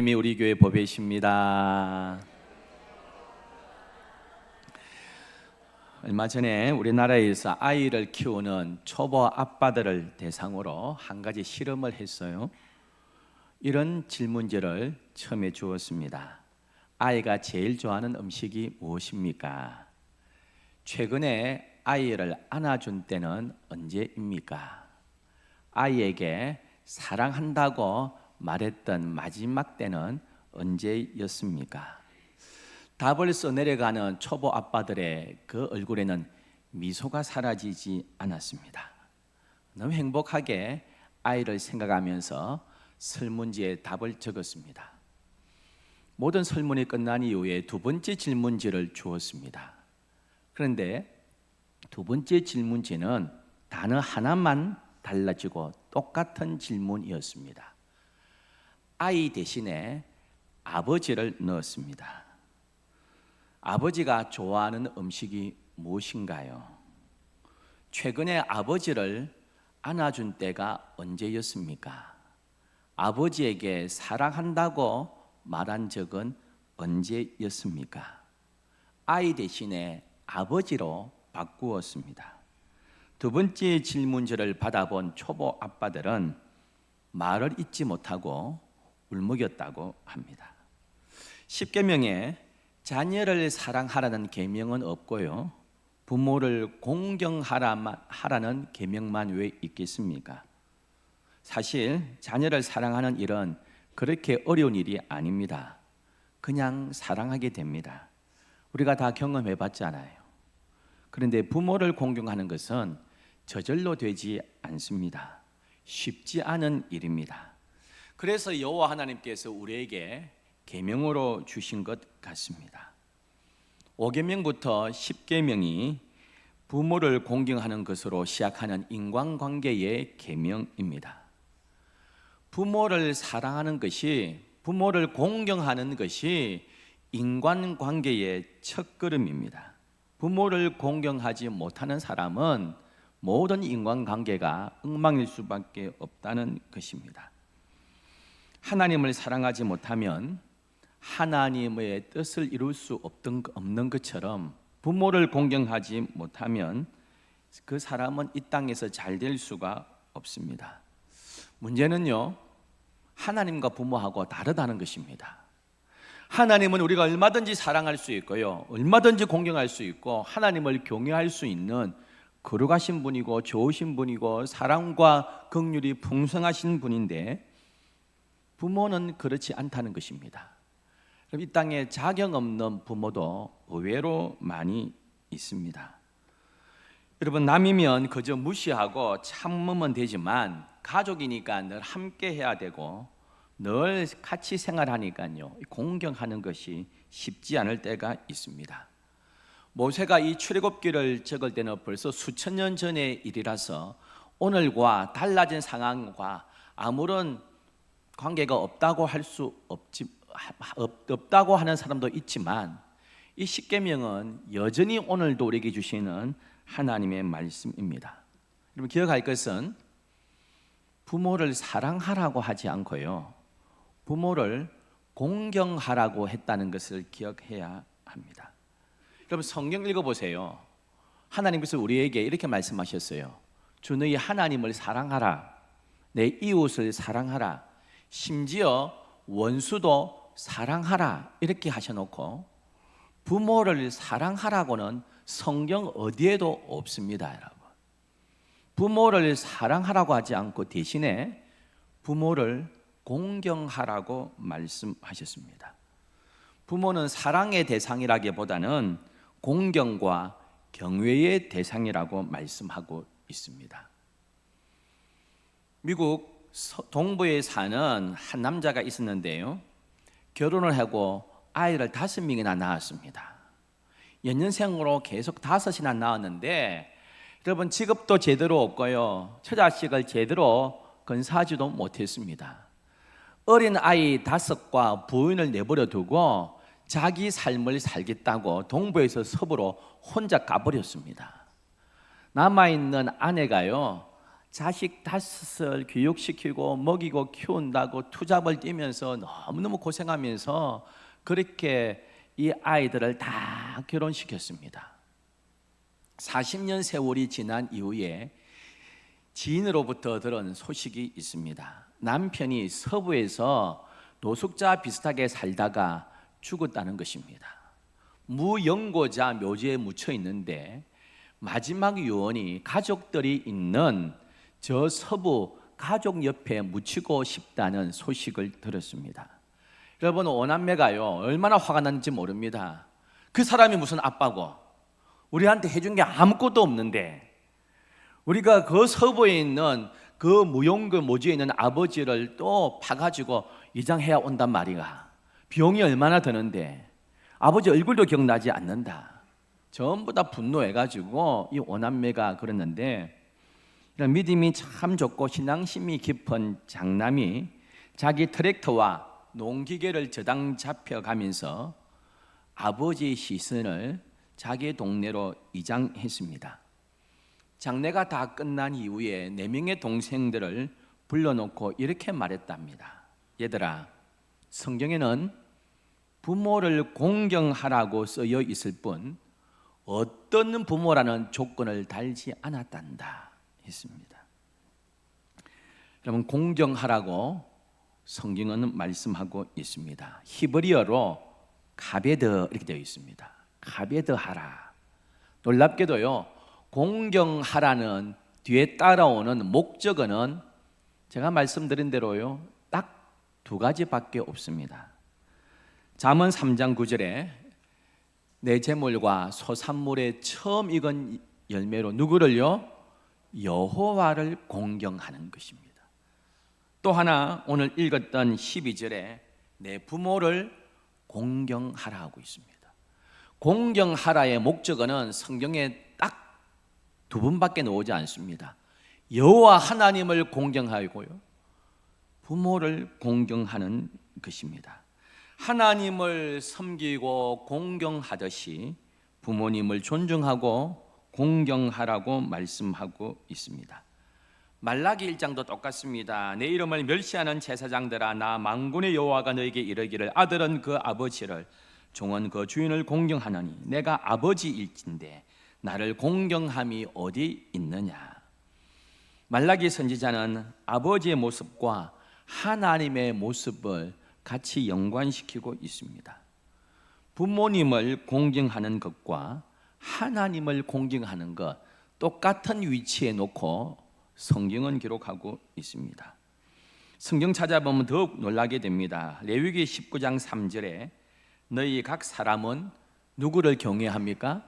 주님이 우리 교회 보배이십니다. 얼마 전에 우리나라에서 아이를 키우는 초보 아빠들을 대상으로 한 가지 실험을 했어요. 이런 질문지를 처음에 주었습니다. 아이가 제일 좋아하는 음식이 무엇입니까? 최근에 아이를 안아준 때는 언제입니까? 아이에게 사랑한다고 말했던 마지막 때는 언제였습니까? 답을 써내려가는 초보 아빠들의 그 얼굴에는 미소가 사라지지 않았습니다. 너무 행복하게 아이를 생각하면서 설문지에 답을 적었습니다. 모든 설문이 끝난 이후에 두 번째 질문지를 주었습니다. 그런데 두 번째 질문지는 단어 하나만 달라지고 똑같은 질문이었습니다. 아이 대신에 아버지를 넣었습니다. 아버지가 좋아하는 음식이 무엇인가요? 최근에 아버지를 안아준 때가 언제였습니까? 아버지에게 사랑한다고 말한 적은 언제였습니까? 아이 대신에 아버지로 바꾸었습니다. 두 번째 질문지를 받아본 초보 아빠들은 말을 잇지 못하고 울먹였다고 합니다. 10계명에 자녀를 사랑하라는 계명은 없고요, 부모를 공경하라는 계명만 왜 있겠습니까? 사실 자녀를 사랑하는 일은 그렇게 어려운 일이 아닙니다. 그냥 사랑하게 됩니다. 우리가 다 경험해 봤잖아요. 그런데 부모를 공경하는 것은 저절로 되지 않습니다. 쉽지 않은 일입니다. 그래서 여호와 하나님께서 우리에게 계명으로 주신 것 같습니다. 5계명부터 10계명이 부모를 공경하는 것으로 시작하는 인간관계의 계명입니다. 부모를 사랑하는 것이, 부모를 공경하는 것이 인간관계의 첫걸음입니다. 부모를 공경하지 못하는 사람은 모든 인간관계가 엉망일 수밖에 없다는 것입니다. 하나님을 사랑하지 못하면 하나님의 뜻을 이룰 수 없는 것처럼 부모를 공경하지 못하면 그 사람은 이 땅에서 잘 될 수가 없습니다. 문제는요, 하나님과 부모하고 다르다는 것입니다. 하나님은 우리가 얼마든지 사랑할 수 있고요, 얼마든지 공경할 수 있고 하나님을 경외할 수 있는 거룩하신 분이고 좋으신 분이고 사랑과 긍휼이 풍성하신 분인데 부모는 그렇지 않다는 것입니다. 이 땅에 자격 없는 부모도 의외로 많이 있습니다. 여러분, 남이면 그저 무시하고 참으면 되지만 가족이니까 늘 함께 해야 되고 늘 같이 생활하니까요, 공경하는 것이 쉽지 않을 때가 있습니다. 모세가 이 출애굽기를 적을 때는 벌써 수천 년 전의 일이라서 오늘과 달라진 상황과 아무런 관계가 없다고 할 수 없다고 하는 사람도 있지만 이 10계명은 여전히 오늘도 우리에게 주시는 하나님의 말씀입니다. 여러분, 기억할 것은 부모를 사랑하라고 하지 않고요, 부모를 공경하라고 했다는 것을 기억해야 합니다. 여러분, 성경 읽어보세요. 하나님께서 우리에게 이렇게 말씀하셨어요. 주 너희 하나님을 사랑하라, 내 이웃을 사랑하라, 심지어 원수도 사랑하라, 이렇게 하셔놓고 부모를 사랑하라고는 성경 어디에도 없습니다. 여러분, 부모를 사랑하라고 하지 않고 대신에 부모를 공경하라고 말씀하셨습니다. 부모는 사랑의 대상이라기보다는 공경과 경외의 대상이라고 말씀하고 있습니다. 미국 동부에 사는 한 남자가 있었는데요, 결혼을 하고 아이를 5명이나 낳았습니다. 연년생으로 계속 5이나 낳았는데 여러분, 직업도 제대로 없고요, 처자식을 제대로 건사하지도 못했습니다. 어린 아이 5과 부인을 내버려 두고 자기 삶을 살겠다고 동부에서 서부로 혼자 가버렸습니다. 남아있는 아내가요, 자식 5을 교육시키고 먹이고 키운다고 투잡을 뛰면서 너무너무 고생하면서 그렇게 이 아이들을 다 결혼시켰습니다. 40년 세월이 지난 이후에 지인으로부터 들은 소식이 있습니다. 남편이 서부에서 노숙자 비슷하게 살다가 죽었다는 것입니다. 무연고자 묘지에 묻혀 있는데 마지막 유언이 가족들이 있는 저 서부 가족 옆에 묻히고 싶다는 소식을 들었습니다. 여러분, 오남매가요 얼마나 화가 났는지 모릅니다. 그 사람이 무슨 아빠고 우리한테 해준 게 아무것도 없는데 우리가 그 서부에 있는 그 무용고 묘지에 있는 아버지를 또 파가지고 이장해야 온단 말이야. 비용이 얼마나 드는데 아버지 얼굴도 기억나지 않는다. 전부 다 분노해가지고 이 오남매가 그랬는데, 이런 믿음이 참 좋고 신앙심이 깊은 장남이 자기 트랙터와 농기계를 저당 잡혀가면서 아버지의 시선을 자기 동네로 이장했습니다. 장례가 다 끝난 이후에 4명의 동생들을 불러놓고 이렇게 말했답니다. 얘들아, 성경에는 부모를 공경하라고 쓰여 있을 뿐 어떤 부모라는 조건을 달지 않았단다 했습니다. 여러분, 공경하라고 성경은 말씀하고 있습니다. 히브리어로 가베드 이렇게 되어 있습니다. 가베드 하라. 놀랍게도요, 공경하라는 뒤에 따라오는 목적어는 제가 말씀드린 대로요 딱 2가지밖에 없습니다. 잠언 3장 9절에 내 재물과 소산물에 처음 익은 열매로 누구를요? 여호와를 공경하는 것입니다. 또 하나 오늘 읽었던 12절에 내 부모를 공경하라 하고 있습니다. 공경하라의 목적어는 성경에 딱 2번밖에 나오지 않습니다. 여호와 하나님을 공경하고요, 부모를 공경하는 것입니다. 하나님을 섬기고 공경하듯이 부모님을 존중하고 공경하라고 말씀하고 있습니다. 말라기 1장도 똑같습니다. 내 이름을 멸시하는 제사장들아, 나 만군의 여호와가 너에게 이르기를 아들은 그 아버지를 종은 그 주인을 공경하느니 내가 아버지일진데 나를 공경함이 어디 있느냐. 말라기 선지자는 아버지의 모습과 하나님의 모습을 같이 연관시키고 있습니다. 부모님을 공경하는 것과 하나님을 공경하는 것 똑같은 위치에 놓고 성경은 기록하고 있습니다. 성경 찾아보면 더욱 놀라게 됩니다. 레위기 19장 3절에 너희 각 사람은 누구를 경외합니까?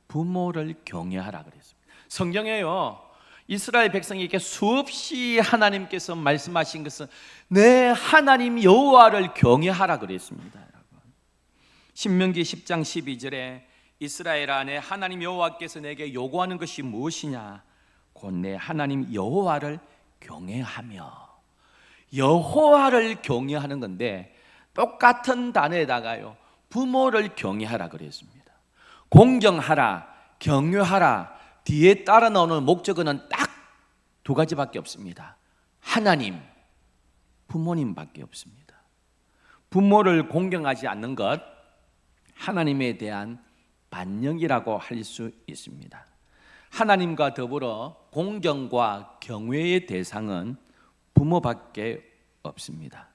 부모를 경외하라 그랬습니다. 성경에요 이스라엘 백성에게 수없이 하나님께서 말씀하신 것은 내 하나님 여호와를 경외하라 그랬습니다. 여러분, 신명기 10장 12절에 이스라엘아, 내 하나님 여호와께서 내게 요구하는 것이 무엇이냐? 곧 내 하나님 여호와를 경외하며. 여호와를 경외하는 건데 똑같은 단어에다가요 부모를 경외하라 그랬습니다. 공경하라, 경외하라 뒤에 따라 나오는 목적어는 딱 2가지밖에 없습니다. 하나님, 부모님밖에 없습니다. 부모를 공경하지 않는 것, 하나님에 대한 반역이라고 할 수 있습니다. 하나님과 더불어 공경과 경외의 대상은 부모밖에 없습니다.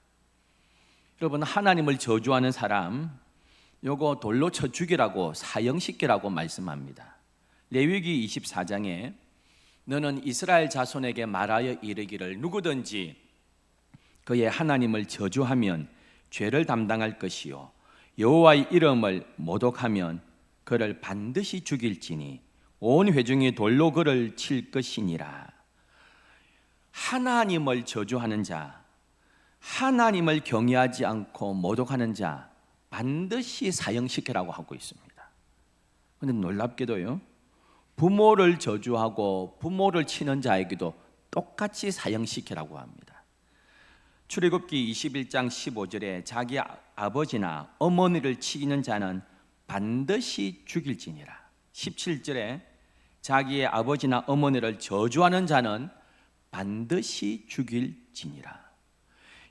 여러분, 하나님을 저주하는 사람 요거 돌로 쳐 죽이라고 사형시키라고 말씀합니다. 레위기 24장에 너는 이스라엘 자손에게 말하여 이르기를 누구든지 그의 하나님을 저주하면 죄를 담당할 것이요 여호와의 이름을 모독하면 그를 반드시 죽일지니 온 회중이 돌로 그를 칠 것이니라. 하나님을 저주하는 자, 하나님을 경외하지 않고 모독하는 자 반드시 사형시키라고 하고 있습니다. 그런데 놀랍게도요 부모를 저주하고 부모를 치는 자에게도 똑같이 사형시키라고 합니다. 출애굽기 21장 15절에 자기 아버지나 어머니를 치는 자는 반드시 죽일지니라. 17절에 자기의 아버지나 어머니를 저주하는 자는 반드시 죽일지니라.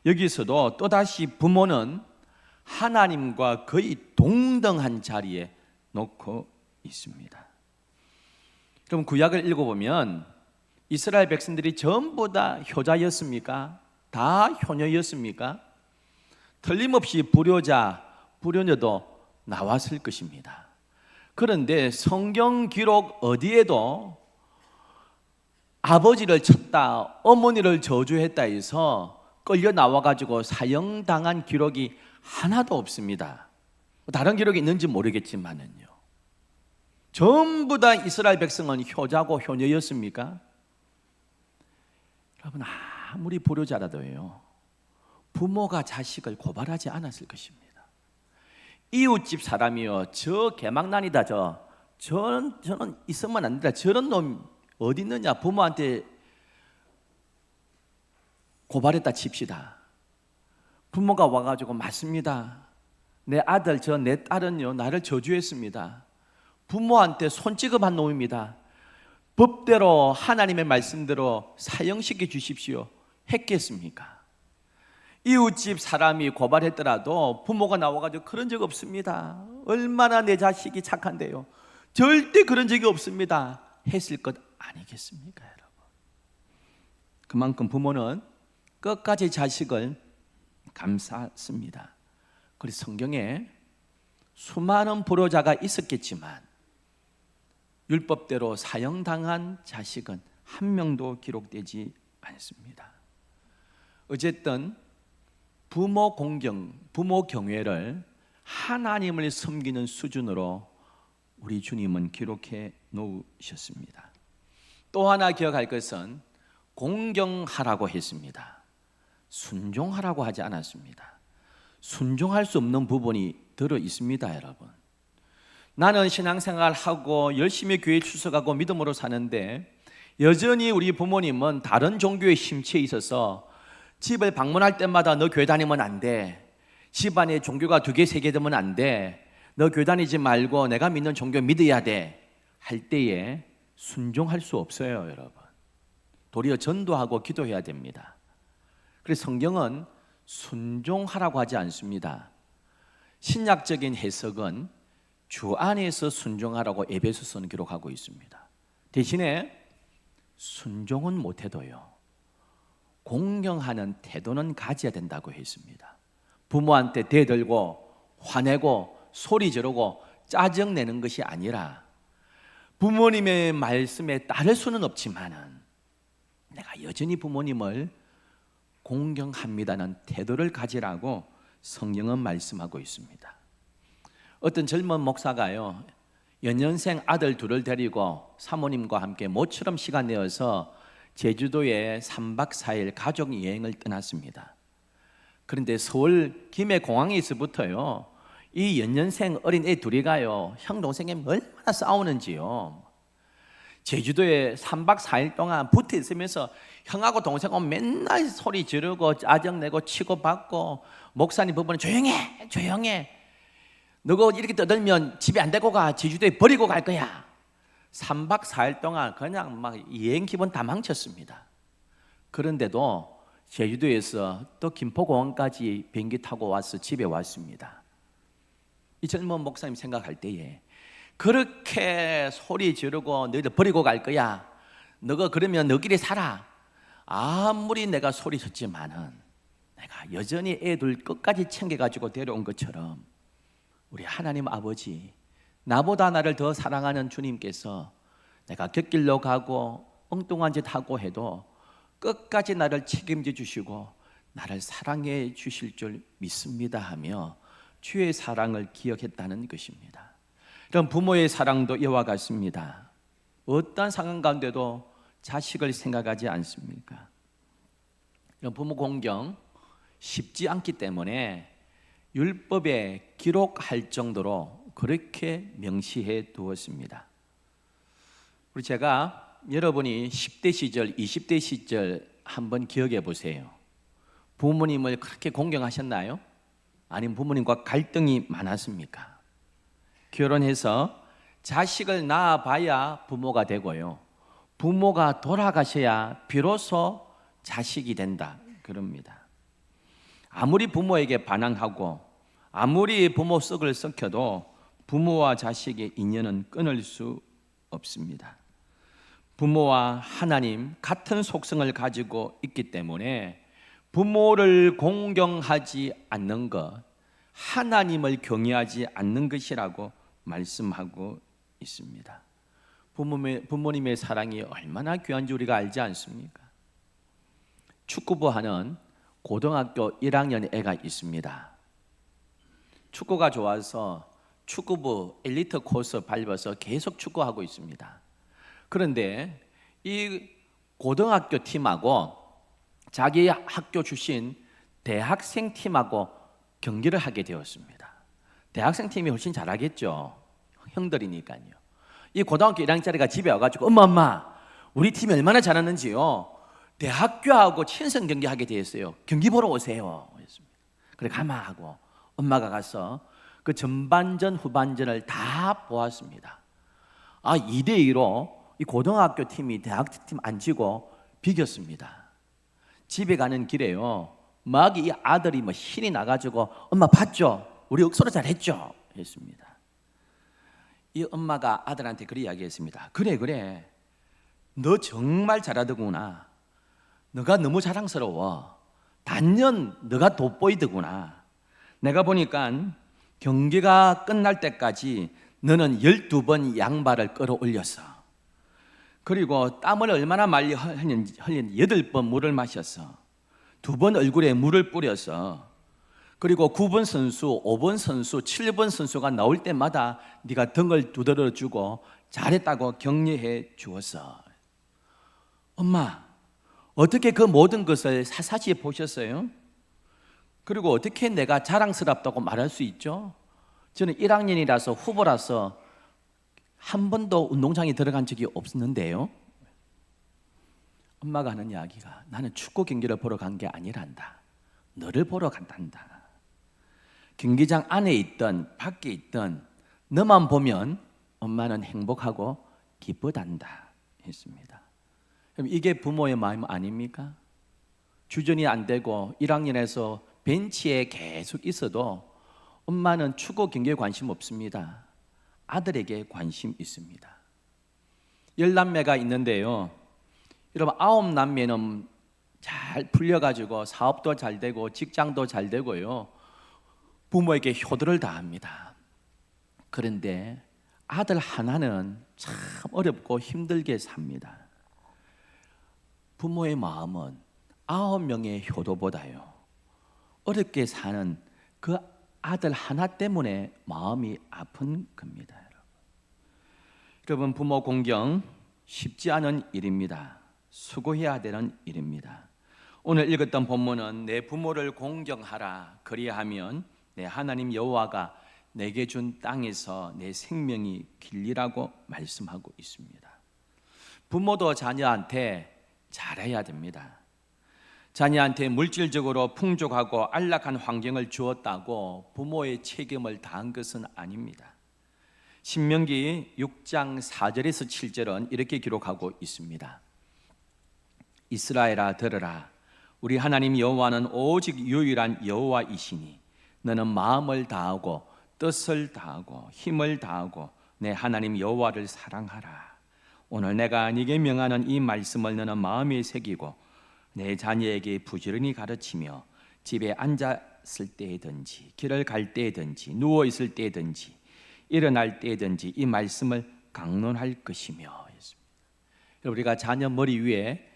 여기서도 또다시 부모는 하나님과 거의 동등한 자리에 놓고 있습니다. 그럼 구약을 읽어보면 이스라엘 백성들이 전부 다 효자였습니까? 다 효녀였습니까? 틀림없이 불효자, 불효녀도 나왔을 것입니다. 그런데 성경 기록 어디에도 아버지를 쳤다, 어머니를 저주했다 해서 끌려 나와가지고 사형당한 기록이 하나도 없습니다. 다른 기록이 있는지 모르겠지만은요, 전부 다 이스라엘 백성은 효자고 효녀였습니까? 여러분, 아무리 불효자라도요, 부모가 자식을 고발하지 않았을 것입니다. 이웃집 사람이요, 저 개망난이다, 저는 있으면 안 된다, 저런 놈 어디 있느냐, 부모한테 고발했다 칩시다. 부모가 와가지고 맞습니다, 내 아들, 내 딸은요 나를 저주했습니다, 부모한테 손찌검한 놈입니다, 법대로 하나님의 말씀대로 사형시켜 주십시오 했겠습니까? 이웃집 사람이 고발했더라도 부모가 나와가지고 그런 적 없습니다, 얼마나 내 자식이 착한데요, 절대 그런 적이 없습니다 했을 것 아니겠습니까, 여러분? 그만큼 부모는 끝까지 자식을 감쌌습니다. 그래서 성경에 수많은 불효자가 있었겠지만 율법대로 사형당한 자식은 한 명도 기록되지 않습니다. 어쨌든 부모 공경, 부모 경외를 하나님을 섬기는 수준으로 우리 주님은 기록해 놓으셨습니다. 또 하나 기억할 것은 공경하라고 했습니다. 순종하라고 하지 않았습니다. 순종할 수 없는 부분이 들어 있습니다, 여러분. 나는 신앙생활하고 열심히 교회 출석하고 믿음으로 사는데 여전히 우리 부모님은 다른 종교에 심취해 있어서 집을 방문할 때마다 너 교회 다니면 안 돼, 집안에 종교가 2개, 3개 되면 안 돼, 너 교회 다니지 말고 내가 믿는 종교 믿어야 돼 할 때에 순종할 수 없어요, 여러분. 도리어 전도하고 기도해야 됩니다. 그래서 성경은 순종하라고 하지 않습니다. 신약적인 해석은 주 안에서 순종하라고 에베소서는 기록하고 있습니다. 대신에 순종은 못해도요, 공경하는 태도는 가져야 된다고 했습니다. 부모한테 대들고 화내고 소리 지르고 짜증내는 것이 아니라 부모님의 말씀에 따를 수는 없지만은 내가 여전히 부모님을 공경합니다는 태도를 가지라고 성경은 말씀하고 있습니다. 어떤 젊은 목사가요, 연년생 아들 2을 데리고 사모님과 함께 모처럼 시간 내어서 제주도에 3박 4일 가족 여행을 떠났습니다. 그런데 서울 김해공항에서부터요, 이 연년생 어린 애 2이가요 형 동생이 얼마나 싸우는지요, 제주도에 3박 4일 동안 붙어 있으면서 형하고 동생하고 맨날 소리 지르고 짜증내고 치고받고, 목사님 부부는 조용해, 너가 이렇게 떠들면 집에 안 데리고 가, 제주도에 버리고 갈 거야. 3박 4일 동안 그냥 막 여행 기분 다 망쳤습니다. 그런데도 제주도에서 또 김포공항까지 비행기 타고 와서 집에 왔습니다. 이 젊은 목사님 생각할 때에 그렇게 소리 지르고 너희들 버리고 갈 거야, 너가 그러면 너끼리 살아, 아무리 내가 소리쳤지만은 내가 여전히 애들 끝까지 챙겨가지고 데려온 것처럼 우리 하나님 아버지, 나보다 나를 더 사랑하는 주님께서 내가 곁길로 가고 엉뚱한 짓 하고 해도 끝까지 나를 책임져 주시고 나를 사랑해 주실 줄 믿습니다 하며 주의 사랑을 기억했다는 것입니다. 그럼 부모의 사랑도 이와 같습니다. 어떤 상황 가운데도 자식을 생각하지 않습니까? 부모 공경 쉽지 않기 때문에 율법에 기록할 정도로 그렇게 명시해 두었습니다. 우리 제가 여러분이 10대 시절, 20대 시절 한번 기억해 보세요. 부모님을 그렇게 공경하셨나요? 아니면 부모님과 갈등이 많았습니까? 결혼해서 자식을 낳아봐야 부모가 되고요, 부모가 돌아가셔야 비로소 자식이 된다 그럽니다. 아무리 부모에게 반항하고 아무리 부모 썩을 썩혀도 부모와 자식의 인연은 끊을 수 없습니다. 부모와 하나님 같은 속성을 가지고 있기 때문에 부모를 공경하지 않는 것, 하나님을 경외하지 않는 것이라고 말씀하고 있습니다. 부모님의 사랑이 얼마나 귀한지 우리가 알지 않습니까? 축구부 하는 고등학교 1학년 애가 있습니다. 축구가 좋아서 축구부 엘리트 코스 밟아서 계속 축구하고 있습니다. 그런데 이 고등학교 팀하고 자기 학교 출신 대학생 팀하고 경기를 하게 되었습니다. 대학생 팀이 훨씬 잘하겠죠. 형들이니까요. 이 고등학교 1학년짜리가 집에 와가지고 엄마 우리 팀이 얼마나 잘하는지요. 대학교하고 친선 경기하게 되었어요. 경기 보러 오세요. 그래 가마 하고 엄마가 가서 그 전반전 후반전을 다 보았습니다. 2대2로 이 고등학교 팀이 대학팀 안 지고 비겼습니다. 집에 가는 길에요. 막 이 아들이 신이 나가지고 엄마 봤죠? 우리 억수로 잘했죠? 했습니다. 이 엄마가 아들한테 그렇게 이야기했습니다. 그래 너 정말 잘하더구나. 너가 너무 자랑스러워. 단연 너가 돋보이더구나. 내가 보니까 경기가 끝날 때까지 너는 12번 양발을 끌어올렸어. 그리고 땀을 얼마나 많이 흘렸는지 8번 물을 마셨어. 2번 얼굴에 물을 뿌렸어. 그리고 9번 선수, 5번 선수, 7번 선수가 나올 때마다 네가 등을 두드려 주고 잘했다고 격려해 주었어. 엄마, 어떻게 그 모든 것을 사사시 보셨어요? 그리고 어떻게 내가 자랑스럽다고 말할 수 있죠? 저는 1학년이라서 후보라서 한 번도 운동장에 들어간 적이 없는데요. 엄마가 하는 이야기가 나는 축구 경기를 보러 간 게 아니란다. 너를 보러 간단다. 경기장 안에 있던 밖에 있던 너만 보면 엄마는 행복하고 기쁘단다 했습니다. 그럼 이게 부모의 마음 아닙니까? 주전이 안 되고 1학년에서 벤치에 계속 있어도 엄마는 축구 경기에 관심 없습니다. 아들에게 관심 있습니다. 10남매가 있는데요. 여러분 9남매는 잘 풀려가지고 사업도 잘 되고 직장도 잘 되고요. 부모에게 효도를 다합니다. 그런데 아들 하나는 참 어렵고 힘들게 삽니다. 부모의 마음은 9명의 효도보다요 어렵게 사는 그 아들 하나 때문에 마음이 아픈 겁니다. 여러분 부모 공경 쉽지 않은 일입니다. 수고해야 되는 일입니다. 오늘 읽었던 본문은 내 부모를 공경하라 그리하면 내 하나님 여호와가 내게 준 땅에서 내 생명이 길리라고 말씀하고 있습니다. 부모도 자녀한테 잘해야 됩니다. 자녀한테 물질적으로 풍족하고 안락한 환경을 주었다고 부모의 책임을 다한 것은 아닙니다. 신명기 6장 4절에서 7절은 이렇게 기록하고 있습니다. 이스라엘아 들으라. 우리 하나님 여호와는 오직 유일한 여호와이시니 너는 마음을 다하고 뜻을 다하고 힘을 다하고 내 하나님 여호와를 사랑하라. 오늘 내가 네게 명하는 이 말씀을 너는 마음에 새기고 내 자녀에게 부지런히 가르치며 집에 앉았을 때든지 길을 갈 때든지 누워 있을 때든지 일어날 때든지 이 말씀을 강론할 것이며 했습니다. 우리가 자녀 머리 위에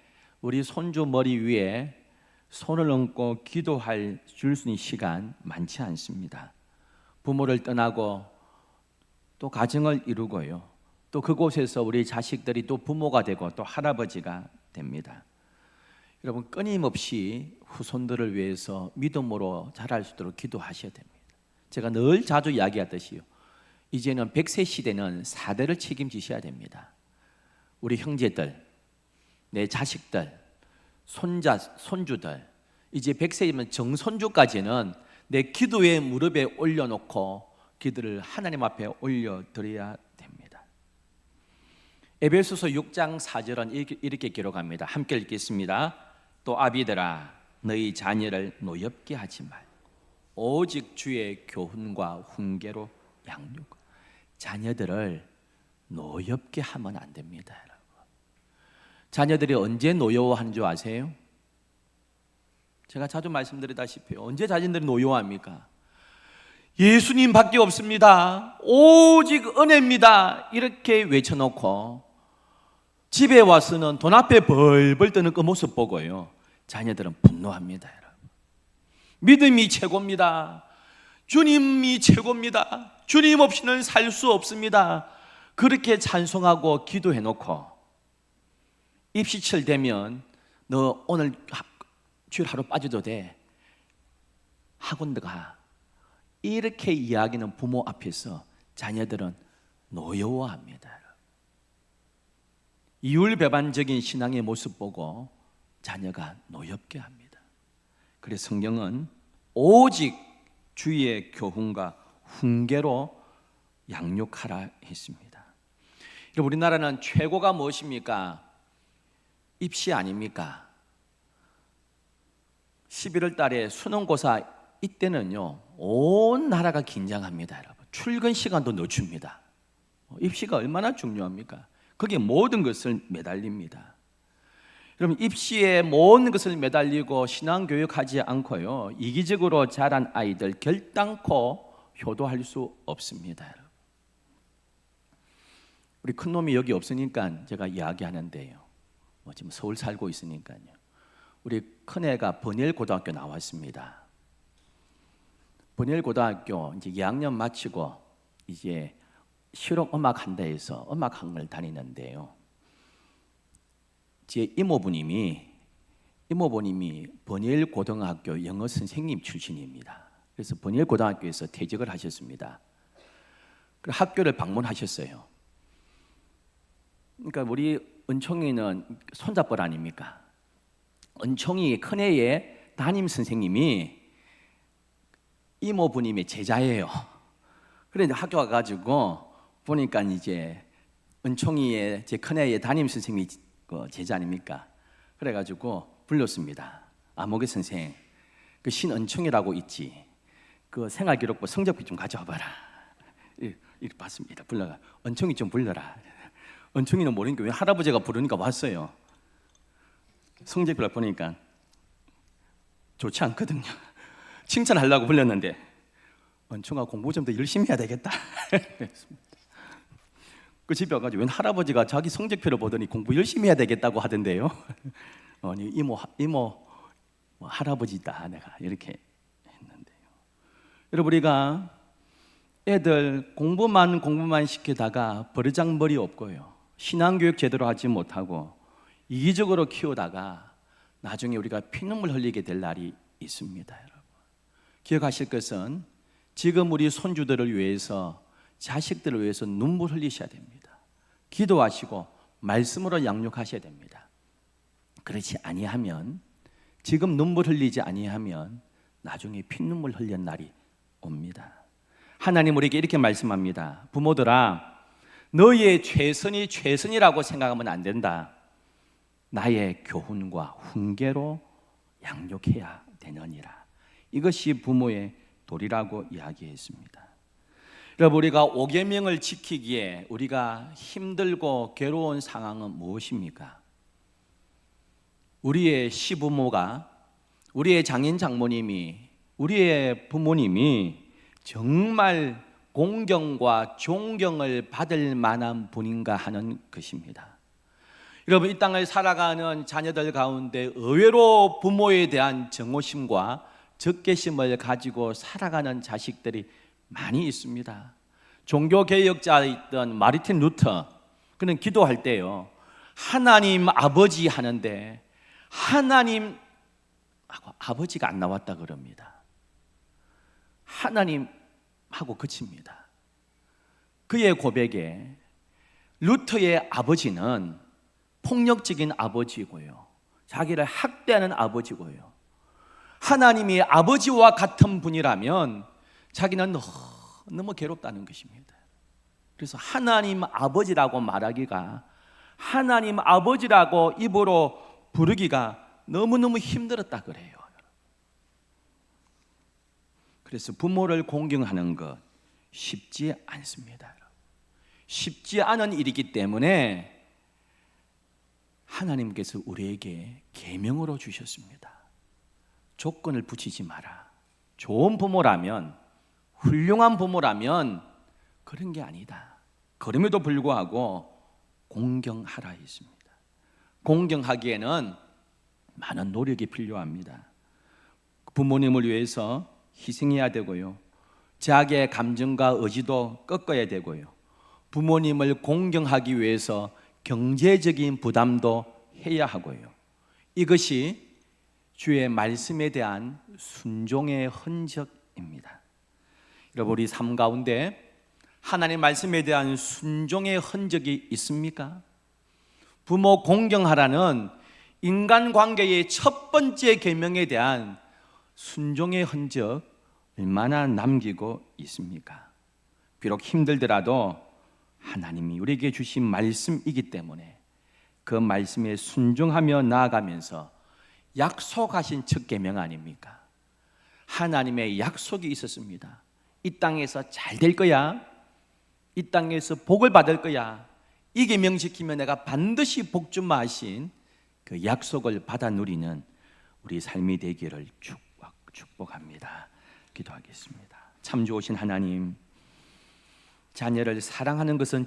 우리 손주 머리 위에 손을 얹고 기도할 줄 수 있는 시간 많지 않습니다. 부모를 떠나고 또 가정을 이루고요. 또 그곳에서 우리 자식들이 또 부모가 되고 또 할아버지가 됩니다. 여러분 끊임없이 후손들을 위해서 믿음으로 자랄 수 있도록 기도하셔야 됩니다. 제가 늘 자주 이야기하듯이요. 이제는 100세 시대는 4대를 책임지셔야 됩니다. 우리 형제들, 내 자식들, 손자, 손주들 이제 100세이면 정손주까지는 내 기도의 무릎에 올려놓고 기도를 하나님 앞에 올려드려야 됩니다. 에베소서 6장 4절은 이렇게 기록합니다. 함께 읽겠습니다. 또 아비들아 너희 자녀를 노엽게 하지 말고 오직 주의 교훈과 훈계로 양육. 자녀들을 노엽게 하면 안 됩니다, 여러분. 자녀들이 언제 노여워하는 줄 아세요? 제가 자주 말씀드리다시피 언제 자녀들이 노여워합니까? 예수님밖에 없습니다. 오직 은혜입니다. 이렇게 외쳐놓고 집에 와서는 돈 앞에 벌벌 떠는 그 모습 보고요, 자녀들은 분노합니다, 여러분. 믿음이 최고입니다. 주님이 최고입니다. 주님 없이는 살 수 없습니다. 그렇게 찬송하고 기도해놓고 입시철 되면 너 오늘 주일 하루 빠져도 돼, 학원 들어가, 이렇게 이야기하는 부모 앞에서 자녀들은 노여워합니다. 이율배반적인 신앙의 모습 보고 자녀가 노엽게 합니다. 그래서 성경은 오직 주의 교훈과 훈계로 양육하라 했습니다. 우리나라는 최고가 무엇입니까? 입시 아닙니까? 11월 달에 수능고사 이때는요, 온 나라가 긴장합니다, 여러분. 출근 시간도 늦춥니다. 입시가 얼마나 중요합니까? 거기에 모든 것을 매달립니다. 여러분, 입시에 모든 것을 매달리고 신앙교육하지 않고요, 이기적으로 자란 아이들 결단코 효도할 수 없습니다, 여러분. 우리 큰놈이 여기 없으니까 제가 이야기하는데요, 지금 서울 살고 있으니까요, 우리 큰애가 번일고등학교 나왔습니다. 번일고등학교 이제 2학년 마치고 이제 실용음악 한다 해서 음악학원을 다니는데요, 제 이모부님이 번일고등학교 영어 선생님 출신입니다. 그래서 번일고등학교에서 퇴직을 하셨습니다. 그래서 학교를 방문하셨어요. 그러니까 우리 은총이는 손잡벌 아닙니까? 은총이 큰애의 담임 선생님이 이모부님의 제자예요. 그런데 학교 와가지고 보니까 이제 은총이의 제 큰애의 담임 선생님이 제자 아닙니까? 그래가지고 불렀습니다. 아모개 선생, 그 신은총이라고 있지, 그 생활기록부 성적표 좀 가져와봐라. 이렇게 봤습니다. 불러가, 은총이 좀 불러라. 은총이는 모르니까 왜 할아버지가 부르니까 왔어요. 성적표를 보니까 좋지 않거든요. 칭찬하려고 불렀는데, 은총아 공부 좀 더 열심히 해야 되겠다. 그 집에 와가지고 웬 할아버지가 자기 성적표를 보더니 공부 열심히 해야 되겠다고 하던데요. 아니, 이모 할아버지다 내가 이렇게 했는데요. 여러분, 우리가 애들 공부만 시키다가 버르장머리 없고요, 신앙교육 제대로 하지 못하고 이기적으로 키우다가 나중에 우리가 피눈물 흘리게 될 날이 있습니다, 여러분. 기억하실 것은 지금 우리 손주들을 위해서, 자식들을 위해서 눈물 흘리셔야 됩니다. 기도하시고 말씀으로 양육하셔야 됩니다. 그렇지 아니하면, 지금 눈물 흘리지 아니하면 나중에 피눈물 흘리는 날이 옵니다. 하나님 우리에게 이렇게 말씀합니다. 부모들아, 너희의 최선이 최선이라고 생각하면 안 된다. 나의 교훈과 훈계로 양육해야 되느니라. 이것이 부모의 도리라고 이야기했습니다. 여러분, 우리가 5계명을 지키기에 우리가 힘들고 괴로운 상황은 무엇입니까? 우리의 시부모가, 우리의 장인 장모님이, 우리의 부모님이 정말 공경과 존경을 받을 만한 분인가 하는 것입니다. 여러분, 이 땅을 살아가는 자녀들 가운데 의외로 부모에 대한 정오심과 적개심을 가지고 살아가는 자식들이 많이 있습니다. 종교개혁자였던 마르틴 루터, 그는 기도할 때요, 하나님 아버지 하는데 하나님 하고 아버지가 안 나왔다 그럽니다. 하나님 하고 그칩니다. 그의 고백에 루터의 아버지는 폭력적인 아버지고요, 자기를 학대하는 아버지고요, 하나님이 아버지와 같은 분이라면 자기는 너무 괴롭다는 것입니다. 그래서 하나님 아버지라고 말하기가 하나님 아버지라고 입으로 부르기가 너무너무 힘들었다 그래요. 그래서 부모를 공경하는 것 쉽지 않습니다. 쉽지 않은 일이기 때문에 하나님께서 우리에게 계명으로 주셨습니다. 조건을 붙이지 마라. 좋은 부모라면, 훌륭한 부모라면 그런 게 아니다. 그럼에도 불구하고 공경하라 했습니다. 공경하기에는 많은 노력이 필요합니다. 부모님을 위해서 희생해야 되고요. 자기의 감정과 의지도 꺾어야 되고요. 부모님을 공경하기 위해서 경제적인 부담도 해야 하고요. 이것이 주의 말씀에 대한 순종의 흔적입니다. 여러분, 우리 삶 가운데 하나님 말씀에 대한 순종의 흔적이 있습니까? 부모 공경하라는 인간관계의 첫 번째 계명에 대한 순종의 흔적 얼마나 남기고 있습니까? 비록 힘들더라도 하나님이 우리에게 주신 말씀이기 때문에 그 말씀에 순종하며 나아가면서 약속하신 첫 계명 아닙니까? 하나님의 약속이 있었습니다. 이 땅에서 잘 될 거야. 이 땅에서 복을 받을 거야. 이 계명 지키면 내가 반드시 복 주마 하신 그 약속을 받아 누리는 우리 삶이 되기를 축복합니다. 기도하겠습니다. 참 좋으신 하나님, 자녀를 사랑하는 것은